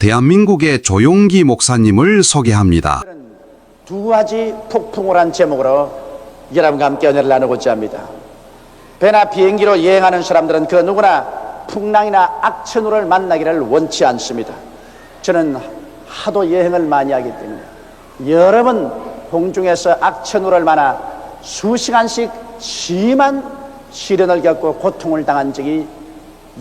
대한민국의 조용기 목사님을 소개합니다. 두 가지 폭풍을 한 제목으로 여러분과 함께 은혜를 나누고자 합니다. 배나 비행기로 여행하는 사람들은 그 누구나 풍랑이나 악천후를 만나기를 원치 않습니다. 저는 하도 여행을 많이 하기 때문에 여러 번 공중에서 악천후를 만나 수시간씩 심한 시련을 겪고 고통을 당한 적이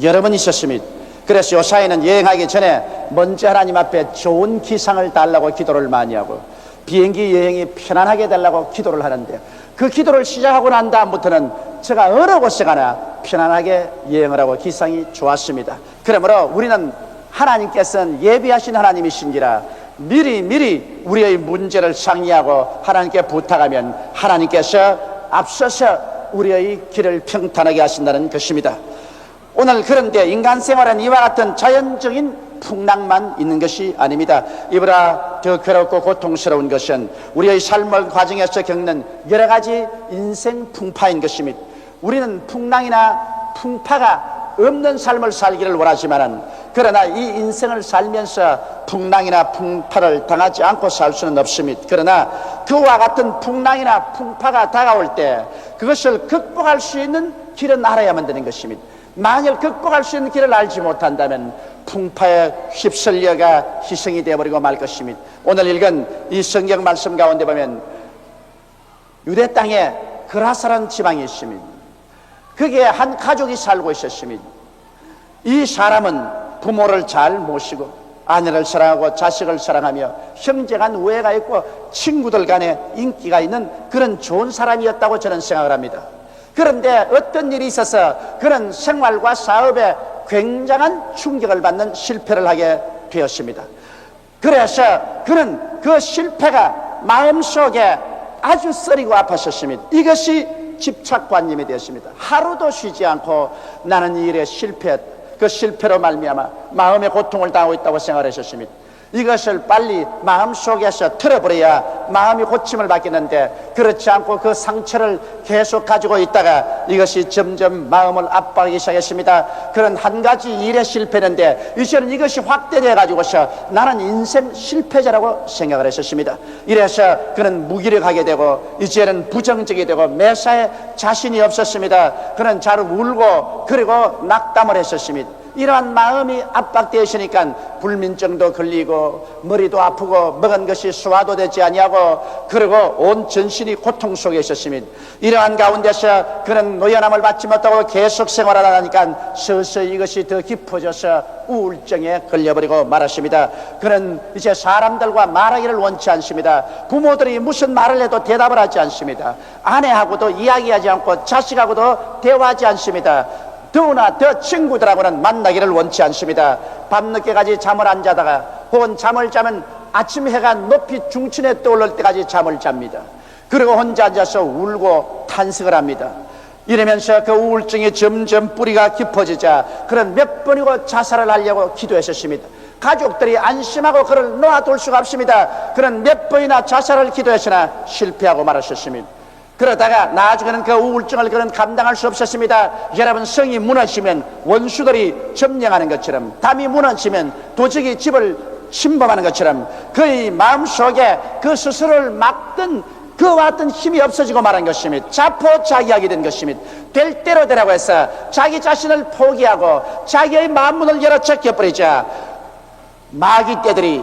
여러 번 있었습니다. 그래서 요사이는 여행하기 전에 먼저 하나님 앞에 좋은 기상을 달라고 기도를 많이 하고 비행기 여행이 편안하게 달라고 기도를 하는데, 그 기도를 시작하고 난 다음부터는 제가 어느 곳에 가나 편안하게 여행을 하고 기상이 좋았습니다. 그러므로 우리는 하나님께서는 예비하신 하나님이신지라 미리 우리의 문제를 상의하고 하나님께 부탁하면 하나님께서 앞서서 우리의 길을 평탄하게 하신다는 것입니다. 오늘 그런데 인간 생활은 이와 같은 자연적인 풍랑만 있는 것이 아닙니다. 이보다 더 괴롭고 고통스러운 것은 우리의 삶의 과정에서 겪는 여러 가지 인생 풍파인 것입니다. 우리는 풍랑이나 풍파가 없는 삶을 살기를 원하지만, 그러나 이 인생을 살면서 풍랑이나 풍파를 당하지 않고 살 수는 없습니다. 그러나 그와 같은 풍랑이나 풍파가 다가올 때 그것을 극복할 수 있는 길은 알아야만 되는 것입니다. 만일 극복할 수 있는 길을 알지 못한다면 풍파에 휩쓸려가 희생이 되어버리고 말 것입니다. 오늘 읽은 이 성경 말씀 가운데 보면 유대 땅에 그라사라는 지방이 있습니다. 거기에 한 가족이 살고 있었습니다. 이 사람은 부모를 잘 모시고 아내를 사랑하고 자식을 사랑하며 형제간 우애가 있고 친구들 간에 인기가 있는 그런 좋은 사람이었다고 저는 생각을 합니다. 그런데 어떤 일이 있어서 그런 생활과 사업에 굉장한 충격을 받는 실패를 하게 되었습니다. 그래서 그는 그 실패가 마음속에 아주 쓰리고 아팠었습니다. 이것이 집착관념이 되었습니다. 하루도 쉬지 않고 나는 이 일에 실패했다, 그 실패로 말미암아 마음의 고통을 당하고 있다고 생각하셨습니다. 이것을 빨리 마음속에서 틀어버려야 마음이 고침을 받겠는데, 그렇지 않고 그 상처를 계속 가지고 있다가 이것이 점점 마음을 압박하기 시작했습니다. 그런 한 가지 일에 실패했는데 이제는 이것이 확대되어 가지고서 나는 인생 실패자라고 생각을 했었습니다. 이래서 그는 무기력하게 되고 이제는 부정적이 되고 매사에 자신이 없었습니다. 그는 잘 울고 그리고 낙담을 했었습니다. 이러한 마음이 압박되어 있으니까 불면증도 걸리고 머리도 아프고 먹은 것이 소화도 되지 아니하고 그리고 온 전신이 고통 속에 있었습니다. 이러한 가운데서 그는 노연함을 받지 못하고 계속 생활하다 보니까 서서히 이것이 더 깊어져서 우울증에 걸려버리고 말았습니다. 그는 이제 사람들과 말하기를 원치 않습니다. 부모들이 무슨 말을 해도 대답을 하지 않습니다. 아내하고도 이야기하지 않고 자식하고도 대화하지 않습니다. 더구나 더 친구들하고는 만나기를 원치 않습니다. 밤늦게까지 잠을 안 자다가 혹은 잠을 자면 아침 해가 높이 중천에 떠오를 때까지 잠을 잡니다. 그리고 혼자 앉아서 울고 탄식을 합니다. 이러면서 그 우울증이 점점 뿌리가 깊어지자 그는 몇 번이고 자살을 하려고 기도했었습니다. 가족들이 안심하고 그를 놓아둘 수가 없습니다. 그는 몇 번이나 자살을 기도했으나 실패하고 말았었습니다. 그러다가 나중에는 그 우울증을 그는 감당할 수 없었습니다. 여러분, 성이 무너지면 원수들이 점령하는 것처럼, 담이 무너지면 도적이 집을 침범하는 것처럼 그의 마음속에 그 스스로를 막던 그와 같은 힘이 없어지고 말한 것입니다. 자포자기하게 된 것입니다. 될 대로 되라고 해서 자기 자신을 포기하고 자기의 마음문을 열어 제껴버리자 마귀 떼들이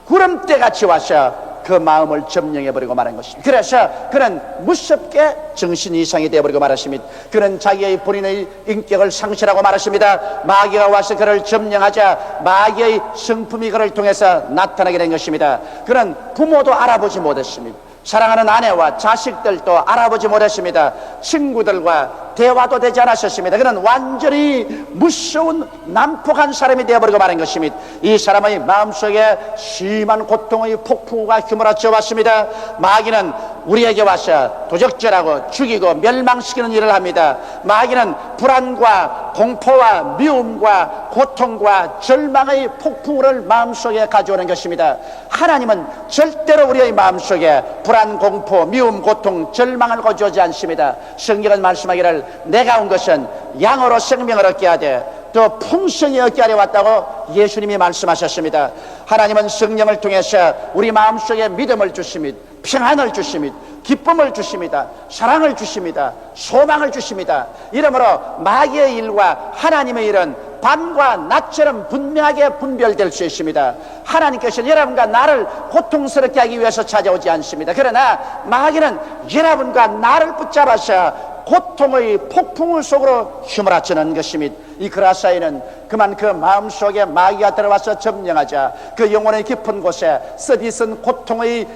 구름대같이 와서 그 마음을 점령해버리고 말한 것입니다. 그래서 그는 무섭게 정신 이상이 되어버리고 말았습니다. 그는 자기의 본인의 인격을 상실하고 말았습니다. 마귀가 와서 그를 점령하자 마귀의 성품이 그를 통해서 나타나게 된 것입니다. 그는 부모도 알아보지 못했습니다. 사랑하는 아내와 자식들도 알아보지 못했습니다. 친구들과 대화도 되지 않았었습니다. 그는 완전히 무서운 난폭한 사람이 되어버리고 말한 것입니다. 이 사람의 마음속에 심한 고통의 폭풍우가 휘몰아쳐 왔습니다. 마귀는 우리에게 와서 도적질하고 죽이고 멸망시키는 일을 합니다. 마귀는 불안과 공포와 미움과 고통과 절망의 폭풍우를 마음속에 가져오는 것입니다. 하나님은 절대로 우리의 마음속에 불안, 공포, 미움, 고통, 절망을 가져오지 않습니다. 성경은 말씀하기를 내가 온 것은 양으로 생명을 얻게 하되 또 풍성히 얻게 하려 왔다고 예수님이 말씀하셨습니다. 하나님은 성령을 통해서 우리 마음속에 믿음을 주시며 평안을 주시며 기쁨을 주십니다. 사랑을 주십니다. 소망을 주십니다. 이러므로 마귀의 일과 하나님의 일은 밤과 낮처럼 분명하게 분별될 수 있습니다. 하나님께서는 여러분과 나를 고통스럽게 하기 위해서 찾아오지 않습니다. 그러나 마귀는 여러분과 나를 붙잡아서 고통의 폭풍 속으로 휘몰아치는 것입니다. 이 그라사이는 그만 그 마음속에 마귀가 들어와서 점령하자 그 영혼의 깊은 곳에 쓰디쓴 고통의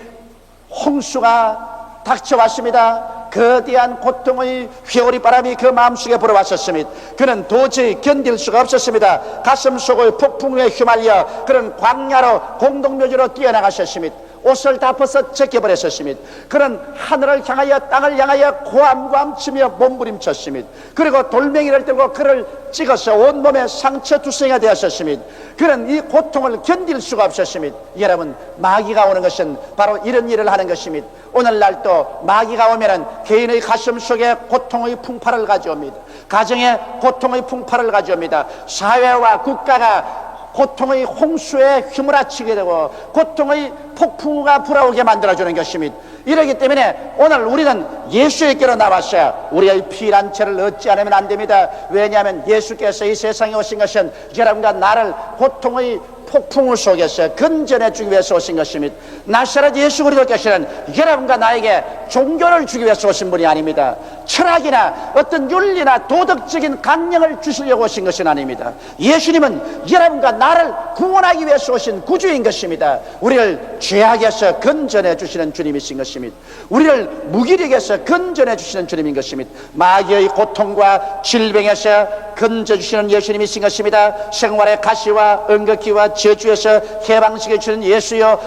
홍수가 닥쳐왔습니다. 거대한 고통의 회오리 바람이 그 마음속에 불어왔었습니다. 그는 도저히 견딜 수가 없었습니다. 가슴 속의 폭풍에 휘말려 그런 광야로 공동묘지로 뛰어나가셨습니다. 옷을 다 벗어 제껴버렸었습니다. 그는 하늘을 향하여 땅을 향하여 고함고함치며 몸부림쳤습니다. 그리고 돌멩이를 들고 그를 찍어서 온몸에 상처 투성이가 되었었습니다. 그는 이 고통을 견딜 수가 없었습니다. 여러분, 마귀가 오는 것은 바로 이런 일을 하는 것입니다. 오늘날도 마귀가 오면은 개인의 가슴 속에 고통의 풍파를 가져옵니다. 가정에 고통의 풍파를 가져옵니다. 사회와 국가가 고통의 홍수에 휘몰아치게 되고 고통의 폭풍우가 불어오게 만들어주는 것입니다. 이러기 때문에 오늘 우리는 예수에게로 나왔어요. 우리의 피란 죄를 얻지 않으면 안 됩니다. 왜냐하면 예수께서 이 세상에 오신 것은 여러분과 나를 고통의 폭풍우 속에서 건져내 주기 위해서 오신 것입니다. 나사렛 예수 그리스도께서는 여러분과 나에게 종교를 주기 위해서 오신 분이 아닙니다. 철학이나 어떤 윤리나 도덕적인 강령을 주시려고 오신 것은 아닙니다. 예수님은 여러분과 나를 구원하기 위해서 오신 구주인 것입니다. 우리를 죄악에서 건져내 주시는 주님이신 것입니다. 우리를 무기력에서 건져내 주시는 주님인 것입니다. 마귀의 고통과 질병에서 건져주시는 예수님이신 것입니다. 생활의 가시와 응급기와 저주에서 해방시켜 주는 예수여,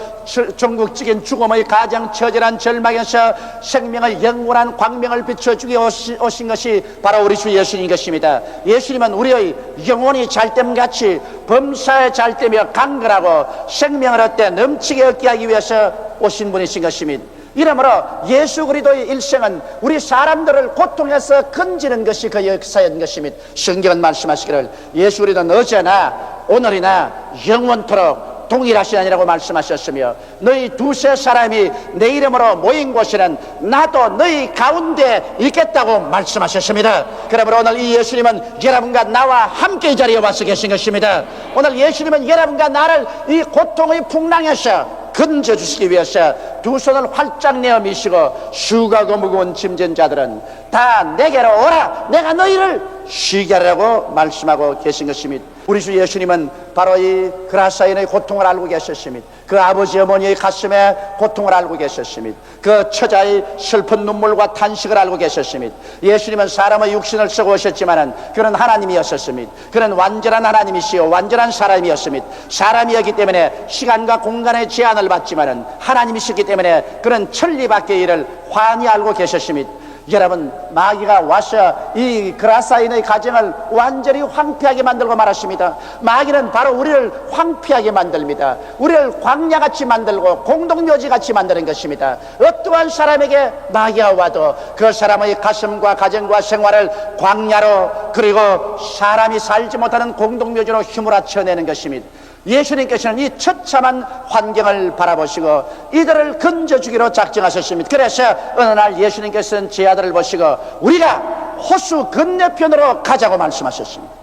전국적인 죽음의 가장 처절한 절망에서 생명의 영원한 광명을 비춰주기 오신 것이 바로 우리 주 예수님 것입니다. 예수님은 우리의 영혼이 잘됨같이 범사에 잘되며 강건하고 생명을 얻되 넘치게 얻게 하기 위해서 오신 분이신 것입니다. 이러므로 예수 그리스도의 일생은 우리 사람들을 고통에서 건지는 것이 그 역사인 것입니다. 성경은 말씀하시기를 예수 그리스도는 어제나 오늘이나 영원토록 동일하시다니라고 말씀하셨으며 너희 두세 사람이 내 이름으로 모인 곳에는 나도 너희 가운데 있겠다고 말씀하셨습니다. 그러므로 오늘 이 예수님은 여러분과 나와 함께 이 자리에 와서 계신 것입니다. 오늘 예수님은 여러분과 나를 이 고통의 풍랑에서 건져주시기 위해서 두 손을 활짝 내어 미시고 수고하고 무거운 짐진 자들은 다 내게로 오라, 내가 너희를 쉬게 하라고 말씀하고 계신 것입니다. 우리 주 예수님은 바로 이 그라사인의 고통을 알고 계셨습니다. 그 아버지 어머니의 가슴에 고통을 알고 계셨습니다. 그 처자의 슬픈 눈물과 탄식을 알고 계셨습니다. 예수님은 사람의 육신을 쓰고 오셨지만은 그는 하나님이었습니다. 그는 완전한 하나님이시요 완전한 사람이었습니다. 사람이었기 때문에 시간과 공간의 제한을 받지만은 하나님이셨기 때문에 그는 천리밖의 일을 환히 알고 계셨습니다. 여러분, 마귀가 와서 이 그라사인의 가정을 완전히 황폐하게 만들고 말았습니다. 마귀는 바로 우리를 황폐하게 만듭니다. 우리를 광야같이 만들고 공동묘지같이 만드는 것입니다. 어떠한 사람에게 마귀가 와도 그 사람의 가슴과 가정과 생활을 광야로, 그리고 사람이 살지 못하는 공동묘지로 휘몰아쳐내는 것입니다. 예수님께서는 이 처참한 환경을 바라보시고 이들을 건져주기로 작정하셨습니다. 그래서 어느 날 예수님께서는 제 아들을 보시고 우리가 호수 건너편으로 가자고 말씀하셨습니다.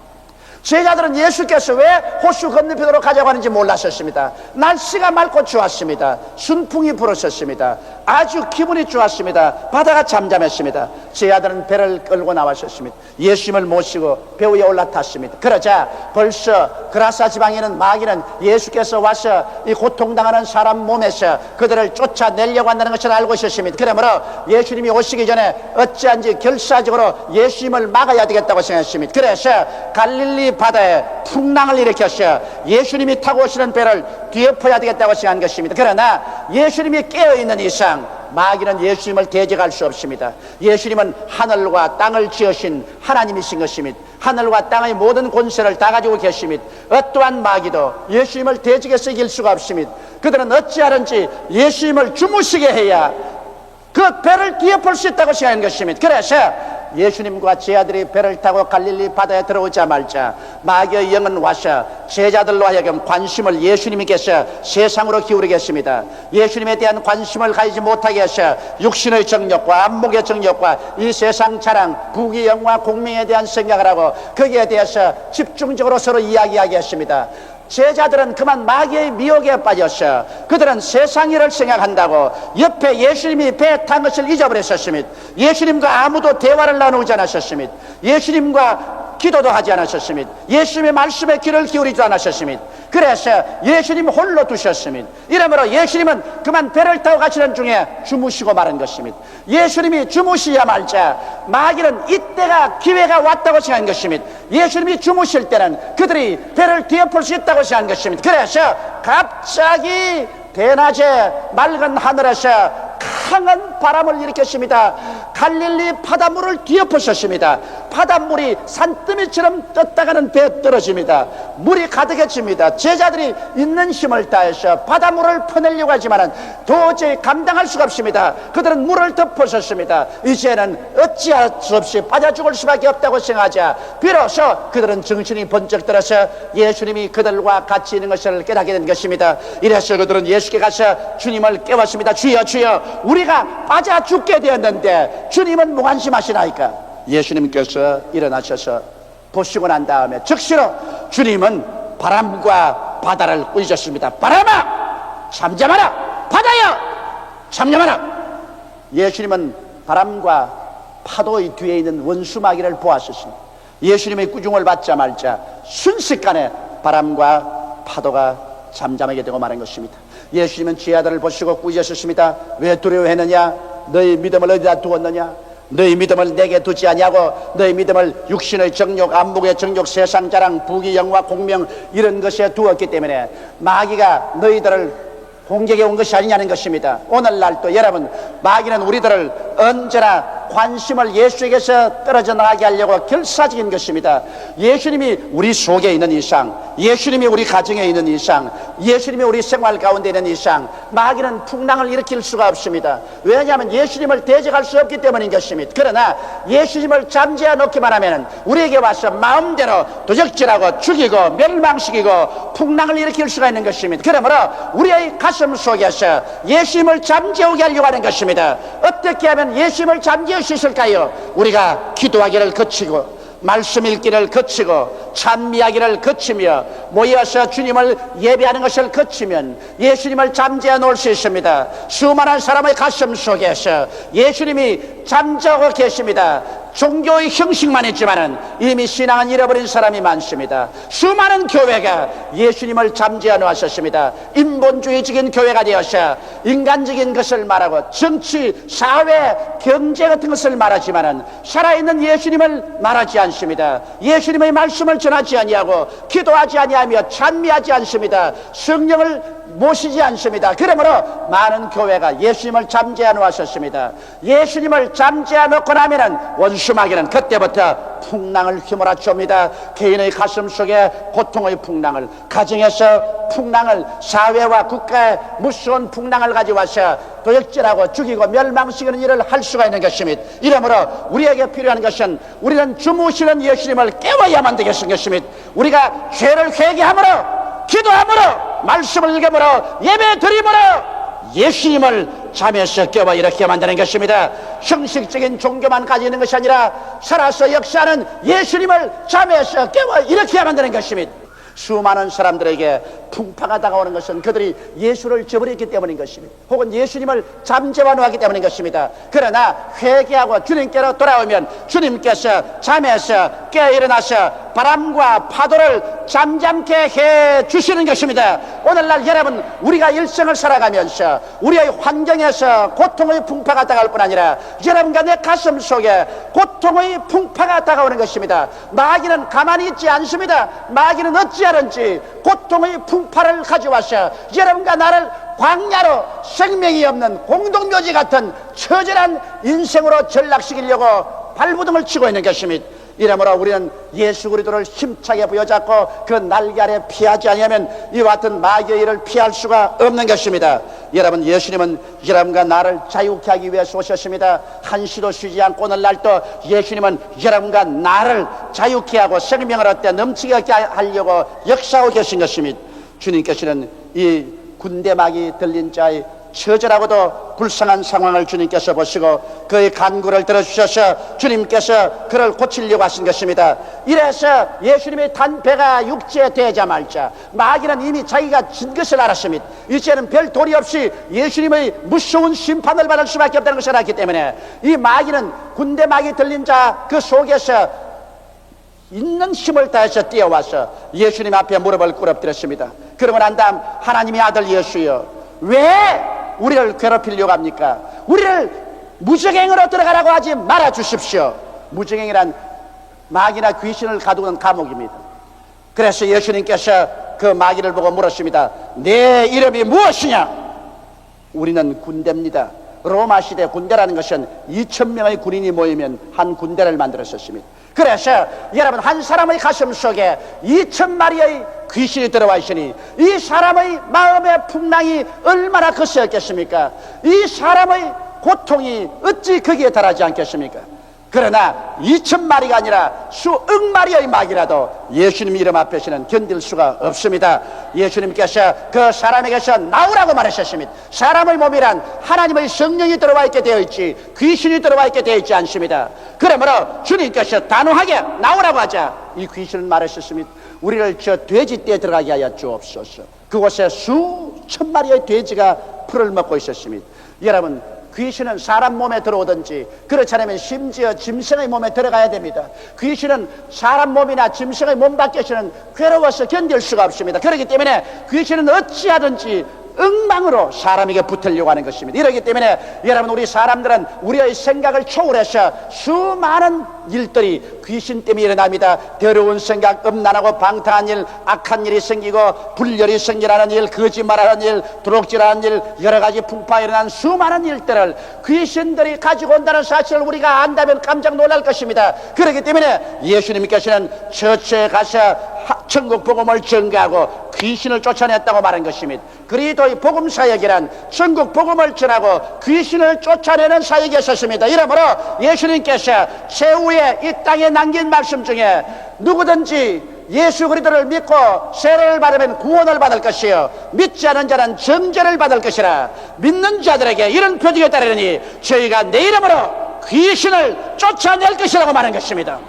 제자들은 예수께서 왜 호수 건너편으로 가자고 하는지 몰랐었습니다. 날씨가 맑고 좋았습니다. 순풍이 불었었습니다. 아주 기분이 좋았습니다. 바다가 잠잠했습니다. 제자들은 배를 끌고 나왔었습니다. 예수님을 모시고 배 위에 올라탔습니다. 그러자 벌써 그라사 지방에는 마귀는 예수께서 와서 이 고통당하는 사람 몸에서 그들을 쫓아내려고 한다는 것을 알고 있었습니다. 그러므로 예수님이 오시기 전에 어찌한지 결사적으로 예수님을 막아야 되겠다고 생각했습니다. 그래서 갈릴리 바다에 풍랑을 일으켰어 예수님이 타고 오시는 배를 뒤엎어야 되겠다고 생각한 것입니다. 그러나 예수님이 깨어있는 이상 마귀는 예수님을 대적할 수 없습니다. 예수님은 하늘과 땅을 지으신 하나님이신 것입니다. 하늘과 땅의 모든 권세를 다 가지고 계십니다. 어떠한 마귀도 예수님을 대적해서 이길 수가 없습니다. 그들은 어찌하든지 예수님을 주무시게 해야 그 배를 뒤엎을 수 있다고 생각하는 것입니다. 그래서 예수님과 제 아들이 배를 타고 갈릴리 바다에 들어오자마자 마귀의 영은 와서 제자들로 하여금 관심을 예수님께서 세상으로 기울이게 했습니다. 예수님에 대한 관심을 가지지 못하게 하셔 육신의 정욕과 안목의 정욕과 이 세상 자랑, 부귀, 영화, 공명에 대한 생각을 하고 거기에 대해서 집중적으로 서로 이야기하게 했습니다. 제자들은 그만 마귀의 미혹에 빠졌어. 그들은 세상 일을 생각한다고 옆에 예수님이 배 탄 것을 잊어버렸었습니다. 예수님과 아무도 대화를 나누지 않았었습니다. 예수님과 기도도 하지 않았었습니다. 예수님의 말씀에 귀를 기울이지 않았었습니다. 그래서 예수님 홀로 두셨습니다. 이러므로 예수님은 그만 배를 타고 가시는 중에 주무시고 마는 것입니다. 예수님이 주무시야 말자 마귀는 이때가 기회가 왔다고 생각한 것입니다. 예수님이 주무실 때는 그들이 배를 뒤엎을 수 있다고 생각한 것입니다. 그래서 갑자기 대낮에 맑은 하늘에서 강한 바람을 일으켰습니다. 갈릴리 바닷물을 뒤엎으셨습니다. 바닷물이 산더미처럼 떴다가는 배에 떨어집니다. 물이 가득해집니다. 제자들이 있는 힘을 다해서 바닷물을 퍼내려고 하지만 도저히 감당할 수가 없습니다. 그들은 물을 덮으셨습니다. 이제는 어찌할 수 없이 빠져 죽을 수밖에 없다고 생각하자 비로소 그들은 정신이 번쩍 들어서 예수님이 그들과 같이 있는 것을 깨닫게 된 것입니다. 이래서 그들은 예수께 가서 주님을 깨웠습니다. 주여 주여, 우리가 빠져 죽게 되었는데 주님은 무관심하시나이까? 예수님께서 일어나셔서 보시고 난 다음에 즉시로 주님은 바람과 바다를 꾸짖으셨습니다. 바람아 잠잠하라, 바다여 잠잠하라. 예수님은 바람과 파도의 뒤에 있는 원수 마귀를 보았었습니다. 예수님의 꾸중을 받자마자 순식간에 바람과 파도가 잠잠하게 되고 마는 것입니다. 예수님은 제 아들을 보시고 꾸짖으셨습니다. 왜 두려워했느냐? 너희 믿음을 어디다 두었느냐? 너희 믿음을 내게 두지 아니하고 너희 믿음을 육신의 정욕, 안목의 정욕, 세상 자랑, 부귀, 영화, 공명 이런 것에 두었기 때문에 마귀가 너희들을 공격해 온 것이 아니냐는 것입니다. 오늘날도 여러분, 마귀는 우리들을 언제나 관심을 예수에게서 떨어져 나가게 하려고 결사적인 것입니다. 예수님이 우리 속에 있는 이상, 예수님이 우리 가정에 있는 이상, 예수님이 우리 생활 가운데 있는 이상 마귀는 풍랑을 일으킬 수가 없습니다. 왜냐하면 예수님을 대적할 수 없기 때문인 것입니다. 그러나 예수님을 잠재워 놓기만 하면 우리에게 와서 마음대로 도적질하고 죽이고 멸망시키고 풍랑을 일으킬 수가 있는 것입니다. 그러므로 우리의 가슴 속에서 예수님을 잠재우게 하려고 하는 것입니다. 어떻게 하면 예수님을 잠재울 수 있을까요? 우리가 기도하기를 거치고 말씀 읽기를 거치고 찬미하기를 거치며 모여서 주님을 예배하는 것을 거치면 예수님을 잠재워 놓을 수 있습니다. 수많은 사람의 가슴 속에서 예수님이 잠자고 계십니다. 종교의 형식만 있지만은 이미 신앙은 잃어버린 사람이 많습니다. 수많은 교회가 예수님을 잠재워 놓았었습니다. 인본주의적인 교회가 되어서 인간적인 것을 말하고 정치, 사회, 경제 같은 것을 말하지만은 살아있는 예수님을 말하지 않습니다. 예수님의 말씀을 전하지 아니하고 기도하지 아니하며 찬미하지 않습니다. 성령을 모시지 않습니다. 그러므로 많은 교회가 예수님을 잠재워 놓았었습니다. 예수님을 잠재워 놓고 나면은 원수마귀는 그때부터 풍랑을 휘몰아칩니다. 개인의 가슴 속에 고통의 풍랑을, 가정에서 풍랑을, 사회와 국가의 무서운 풍랑을 가져와서 도적질하고 죽이고 멸망시키는 일을 할 수가 있는 것입니다. 이러므로 우리에게 필요한 것은 우리는 주무시는 예수님을 깨워야만 되겠는 것입니다. 우리가 죄를 회개함으로, 기도함으로, 말씀을 읽음으로, 예배 드림으로 예수님을 잠에서 깨워 이렇게 만드는 것입니다. 형식적인 종교만 가지고 있는 것이 아니라 살아서 역사하는 예수님을 잠에서 깨워 이렇게 만드는 것입니다. 수많은 사람들에게 풍파가 다가오는 것은 그들이 예수를 저버렸기 때문인 것입니다. 혹은 예수님을 잠재워 놓았기 때문인 것입니다. 그러나 회개하고 주님께로 돌아오면 주님께서 잠에서 깨어 일어나서 바람과 파도를 잠잠케 해 주시는 것입니다. 오늘날 여러분, 우리가 일생을 살아가면서 우리의 환경에서 고통의 풍파가 다가올 뿐 아니라 여러분과 내 가슴 속에 고통의 풍파가 다가오는 것입니다. 마귀는 가만히 있지 않습니다. 마귀는 어찌하는지 고통의 풍파를 가져와서 여러분과 나를 광야로 생명이 없는 공동묘지 같은 처절한 인생으로 전락시키려고 발부둥을 치고 있는 것입니다. 이러므로 우리는 예수 그리스도를 힘차게 부여잡고 그 날개 아래 피하지 아니하면 이와 같은 마귀의 일을 피할 수가 없는 것입니다. 여러분, 예수님은 여러분과 나를 자유케 하기 위해서 오셨습니다. 한시도 쉬지 않고 오늘날도 예수님은 여러분과 나를 자유케 하고 생명을 얻게 넘치게 하려고 역사하고 계신 것입니다. 주님께서는 이 군대막이 들린 자의 처절하고도 불쌍한 상황을 주님께서 보시고 그의 간구를 들어주셔서 주님께서 그를 고치려고 하신 것입니다. 이래서 예수님의 단배가 육지에 되자마자 마귀는 이미 자기가 진 것을 알았습니다. 이제는 별 도리 없이 예수님의 무서운 심판을 받을 수밖에 없다는 것을 알았기 때문에 이 마귀는 군대막이 들린 자 그 속에서 있는 힘을 다해서 뛰어와서 예수님 앞에 무릎을 꿇어뜨렸습니다. 그러고 난 다음 하나님의 아들 예수여, 왜 우리를 괴롭히려고 합니까? 우리를 무적행으로 들어가라고 하지 말아 주십시오. 무적행이란 마귀나 귀신을 가두는 감옥입니다. 그래서 예수님께서 그 마귀를 보고 물었습니다. 내 이름이 무엇이냐? 우리는 군대입니다. 로마 시대 군대라는 것은 2,000명의 군인이 모이면 한 군대를 만들었었습니다. 그래서 여러분, 한 사람의 가슴 속에 2,000마리의 귀신이 들어와 있으니 이 사람의 마음의 풍랑이 얼마나 거세였겠습니까? 이 사람의 고통이 어찌 거기에 달하지 않겠습니까? 그러나 2,000마리가 아니라 수억 마리의 마귀라도 예수님 이름 앞에서는 견딜 수가 없습니다. 예수님께서 그 사람에게서 나오라고 말하셨습니다. 사람의 몸이란 하나님의 성령이 들어와 있게 되어 있지 귀신이 들어와 있게 되어 있지 않습니다. 그러므로 주님께서 단호하게 나오라고 하자 이 귀신은 말하셨습니다. 우리를 저 돼지떼에 들어가게 하여 주옵소서. 그곳에 수천 마리의 돼지가 풀을 먹고 있었습니다. 여러분, 귀신은 사람 몸에 들어오든지 그렇지 않으면 심지어 짐승의 몸에 들어가야 됩니다. 귀신은 사람 몸이나 짐승의 몸 밖에서는 괴로워서 견딜 수가 없습니다. 그렇기 때문에 귀신은 어찌하든지 엉망으로 사람에게 붙으려고 하는 것입니다. 이렇기 때문에 여러분, 우리 사람들은 우리의 생각을 초월해서 수많은 일들이 귀신 때문에 일어납니다. 더러운 생각, 음란하고 방탕한 일, 악한 일이 생기고 불열이 생기라는 일, 거짓말하는 일, 도둑질하는 일, 여러 가지 풍파에 일어난 수많은 일들을 귀신들이 가지고 온다는 사실을 우리가 안다면 깜짝 놀랄 것입니다. 그렇기 때문에 예수님께서는 처처에 가서 천국 복음을 전가하고 귀신을 쫓아냈다고 말한 것입니다. 그리스도의 복음 사역이란 천국 복음을 전하고 귀신을 쫓아내는 사역이었습니다. 이러므로 예수님께서 최후에 이 땅에 남긴 말씀 중에 누구든지 예수 그리스도를 믿고 세례를 받으면 구원을 받을 것이요 믿지 않은 자는 정죄를 받을 것이라. 믿는 자들에게 이런 표징이 따르니 저희가 내 이름으로 귀신을 쫓아낼 것이라고 말한 것입니다.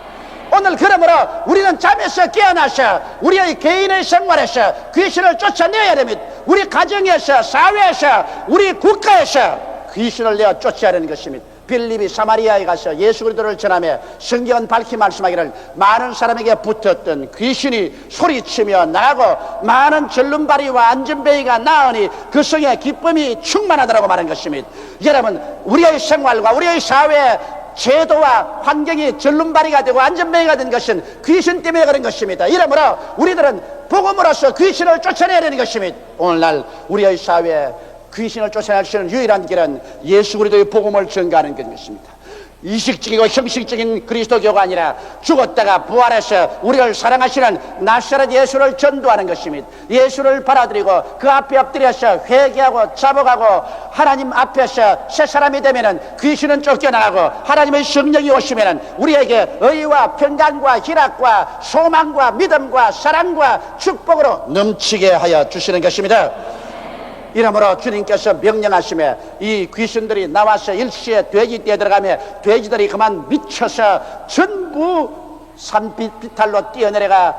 오늘 그러므로 우리는 잠에서 깨어나서 우리의 개인의 생활에서 귀신을 쫓아내야 됩니다. 우리 가정에서, 사회에서, 우리 국가에서 귀신을 내어 쫓아야 하는 것입니다. 빌립이 사마리아에 가서 예수 그리스도를 전하며 성경은 밝히 말씀하기를 많은 사람에게 붙었던 귀신이 소리치며 나가고 많은 절름발이와 안전뱅이가 나으니 그 성에 기쁨이 충만하더라고 말한 것입니다. 여러분, 우리의 생활과 우리의 사회에 제도와 환경이 절름발이가 되고 안전뱅이가 된 것은 귀신 때문에 그런 것입니다. 이러므로 우리들은 복음으로서 귀신을 쫓아내야 되는 것입니다. 오늘날 우리의 사회에 귀신을 쫓아낼 수 있는 유일한 길은 예수 그리스도의 복음을 전가하는 것입니다. 이식적이고 형식적인 그리스도교가 아니라 죽었다가 부활해서 우리를 사랑하시는 나사렛 예수를 전도하는 것입니다. 예수를 받아들이고 그 앞에 엎드려서 회개하고 자복하고 하나님 앞에서 새 사람이 되면은 귀신은 쫓겨나가고 하나님의 성령이 오시면은 우리에게 의와 평강과 희락과 소망과 믿음과 사랑과 축복으로 넘치게 하여 주시는 것입니다. 이러므로 주님께서 명령하시며 이 귀신들이 나와서 일시에 돼지떼에 들어가며 돼지들이 그만 미쳐서 전부 산비탈로 뛰어내려가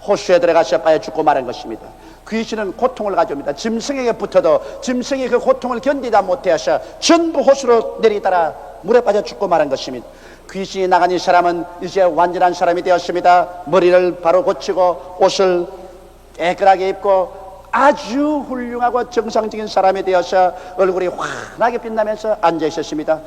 호수에 들어가서 빠져 죽고 말한 것입니다. 귀신은 고통을 가져옵니다. 짐승에게 붙어도 짐승이 그 고통을 견디다 못해서 전부 호수로 내리따라 물에 빠져 죽고 말한 것입니다. 귀신이 나간 이 사람은 이제 완전한 사람이 되었습니다. 머리를 바로 고치고 옷을 깨끗하게 입고 아주 훌륭하고 정상적인 사람이 되어서 얼굴이 환하게 빛나면서 앉아 있었습니다.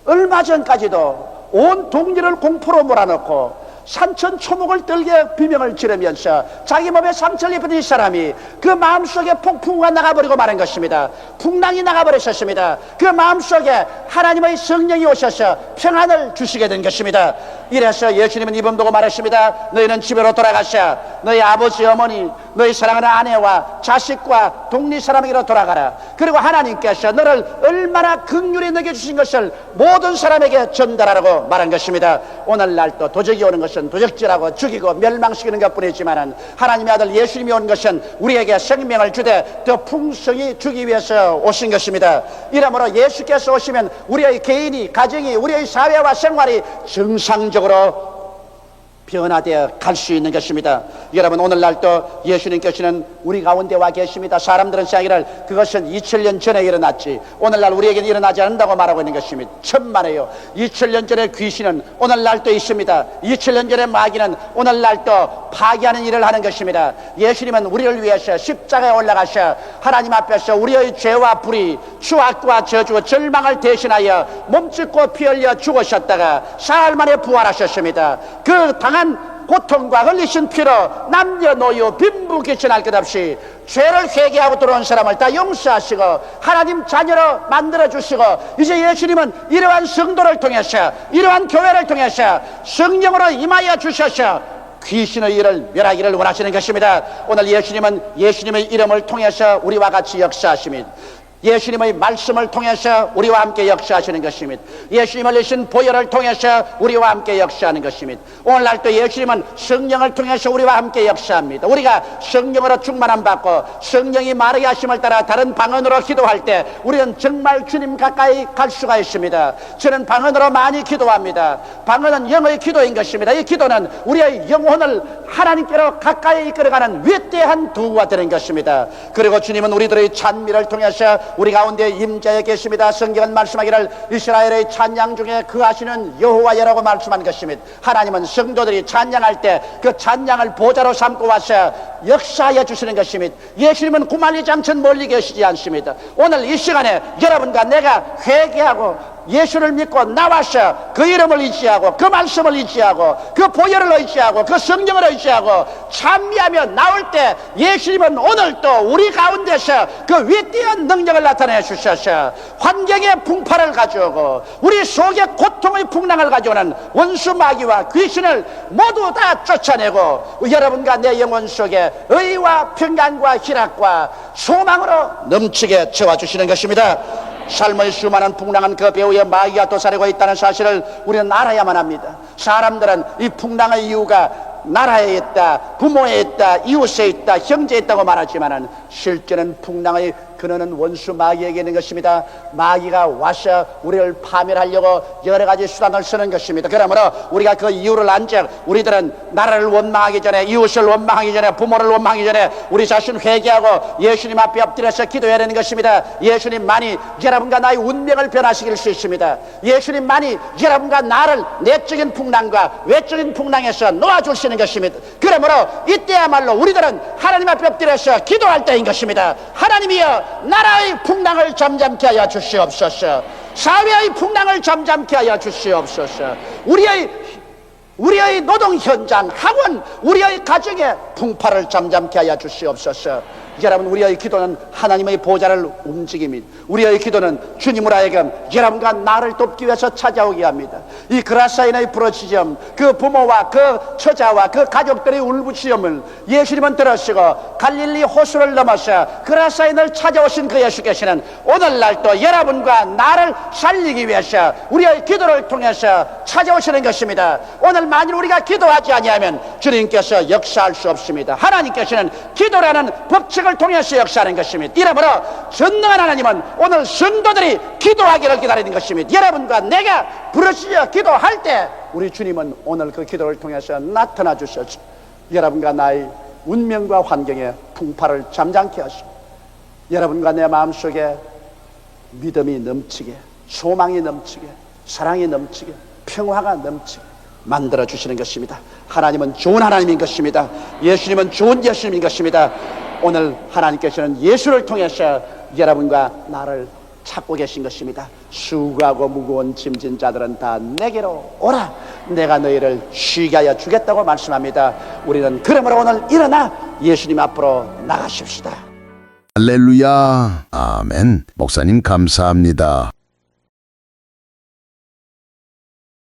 얼마 전까지도 온 동리를 공포로 몰아넣고 산천초목을 들게 비명을 지르면서 자기 몸에 상처를 입은 이 사람이 그 마음속에 폭풍우가 나가버리고 마는 것입니다. 풍랑이 나가버리셨습니다. 그 마음속에 하나님의 성령이 오셔서 평안을 주시게 된 것입니다. 이래서 예수님은 이번 보고 말했습니다. 너희는 집으로 돌아가셔. 너희 아버지 어머니 너희 사랑하는 아내와 자식과 동리 사람에게로 돌아가라. 그리고 하나님께서 너를 얼마나 긍휼히 여겨주신 것을 모든 사람에게 전달하라고 말한 것입니다. 오늘날 또 도적이 오는 것은 도적질하고 죽이고 멸망시키는 것뿐이지만 하나님의 아들 예수님이 온 것은 우리에게 생명을 주되 더 풍성히 주기 위해서 오신 것입니다. 이러므로 예수께서 오시면 우리의 개인이, 가정이, 우리의 사회와 생활이 정상적으로 변화되어 갈 수 있는 것입니다. 여러분, 오늘날 또 예수님께서는 우리 가운데 와 계십니다. 사람들은 생각하기를 그것은 2000년 전에 일어났지 오늘날 우리에게는 일어나지 않는다고 말하고 있는 것입니다. 천만에요. 2000년 전의 귀신은 오늘날도 있습니다. 2000년 전의 마귀는 오늘날도 파괴하는 일을 하는 것입니다. 예수님은 우리를 위해서 십자가에 올라가셔 하나님 앞에서 우리의 죄와 불의, 추악과 저주, 절망을 대신하여 몸짓고 피 흘려 죽으셨다가 사흘 만에 부활하셨습니다. 그 당한 고통과 흘리신 피로 남녀노소 빈부귀천할 것 없이 죄를 회개하고 들어온 사람을 다 용서하시고 하나님 자녀로 만들어주시고 이제 예수님은 이러한 성도를 통해서 이러한 교회를 통해서 성령으로 임하여 주셔서 귀신의 일을 멸하기를 원하시는 것입니다. 오늘 예수님은 예수님의 이름을 통해서 우리와 같이 역사하십니다. 예수님의 말씀을 통해서 우리와 함께 역사하시는 것입니다. 예수님을 내신 보혈을 통해서 우리와 함께 역사하는 것입니다. 오늘날 또 예수님은 성령을 통해서 우리와 함께 역사합니다. 우리가 성령으로 충만함 받고 성령이 마르게 하심을 따라 다른 방언으로 기도할 때 우리는 정말 주님 가까이 갈 수가 있습니다. 저는 방언으로 많이 기도합니다. 방언은 영의 기도인 것입니다. 이 기도는 우리의 영혼을 하나님께로 가까이 이끌어가는 위대한 도구가 되는 것입니다. 그리고 주님은 우리들의 찬미를 통해서 우리 가운데 임재해 계십니다. 성경은 말씀하기를 이스라엘의 찬양 중에 거하시는 여호와여라고 말씀한 것입니다. 하나님은 성도들이 찬양할 때 그 찬양을 보좌로 삼고 와서 역사해 주시는 것입니다. 예수님은 구만리장천 멀리 계시지 않습니다. 오늘 이 시간에 여러분과 내가 회개하고 예수를 믿고 나와서 그 이름을 의지하고 그 말씀을 의지하고 그 보혈을 의지하고 그 성령을 의지하고 찬미하며 나올 때 예수님은 오늘 또 우리 가운데서 그 위대한 능력을 나타내 주셔서 환경의 풍파를 가져오고 우리 속에 고통의 풍랑을 가져오는 원수 마귀와 귀신을 모두 다 쫓아내고 여러분과 내 영혼 속에 의와 평강과 희락과 소망으로 넘치게 채워주시는 것입니다. 삶의 수많은 풍랑은 그 배후에 마귀가 도사리고 있다는 사실을 우리는 알아야만 합니다. 사람들은 이 풍랑의 이유가 나라에 있다, 부모에 있다, 이웃에 있다, 형제에 있다고 말하지만 실제는 풍랑의 근원은 원수 마귀에게 있는 것입니다. 마귀가 와서 우리를 파멸하려고 여러 가지 수단을 쓰는 것입니다. 그러므로 우리가 그 이유를 안적 우리들은 나라를 원망하기 전에, 이웃을 원망하기 전에, 부모를 원망하기 전에 우리 자신 회개하고 예수님 앞에 엎드려서 기도해야 되는 것입니다. 예수님만이 여러분과 나의 운명을 변화시킬 수 있습니다. 예수님만이 여러분과 나를 내적인 풍랑과 외적인 풍랑에서 놓아줄 수 있는 것입니다. 그러므로 이때야말로 우리들은 하나님 앞에 엎드려서 기도할 때인 것입니다. 하나님이여 나라의 풍랑을 잠잠케 하여 주시옵소서. 사회의 풍랑을 잠잠케 하여 주시옵소서. 우리의 노동 현장, 학원, 우리의 가정의 풍파를 잠잠케 하여 주시옵소서. 여러분, 우리의 기도는 하나님의 보좌를 움직입니다. 우리의 기도는 주님을 하여금 여러분과 나를 돕기 위해서 찾아오게 합니다. 이 그라사인의 부르짖음, 그 부모와 그 처자와 그 가족들의 울부짖음을 예수님은 들으시고 갈릴리 호수를 넘어서 그라사인을 찾아오신 그 예수께서는 오늘날 또 여러분과 나를 살리기 위해서 우리의 기도를 통해서 찾아오시는 것입니다. 오늘 만일 우리가 기도하지 아니하면 주님께서 역사할 수 없습니다. 하나님께서는 기도라는 법칙을 통해서 역사하는 것입니다. 이러므로 전능한 하나님은 오늘 성도들이 기도하기를 기다리는 것입니다. 여러분과 내가 부르짖어 기도할 때 우리 주님은 오늘 그 기도를 통해서 나타나 주셔서 여러분과 나의 운명과 환경의 풍파를 잠잠케 하시고 여러분과 내 마음속에 믿음이 넘치게, 소망이 넘치게, 사랑이 넘치게, 평화가 넘치게 만들어 주시는 것입니다. 하나님은 좋은 하나님인 것입니다. 예수님은 좋은 예수님인 것입니다. 오늘 하나님께서는 예수를 통해서 여러분과 나를 찾고 계신 것입니다. 수고하고 무거운 짐진 자들은 다 내게로 오라. 내가 너희를 쉬게 하여 주겠다고 말씀합니다. 우리는 그러므로 오늘 일어나 예수님 앞으로 나가십시다. 할렐루야. 아멘. 목사님 감사합니다.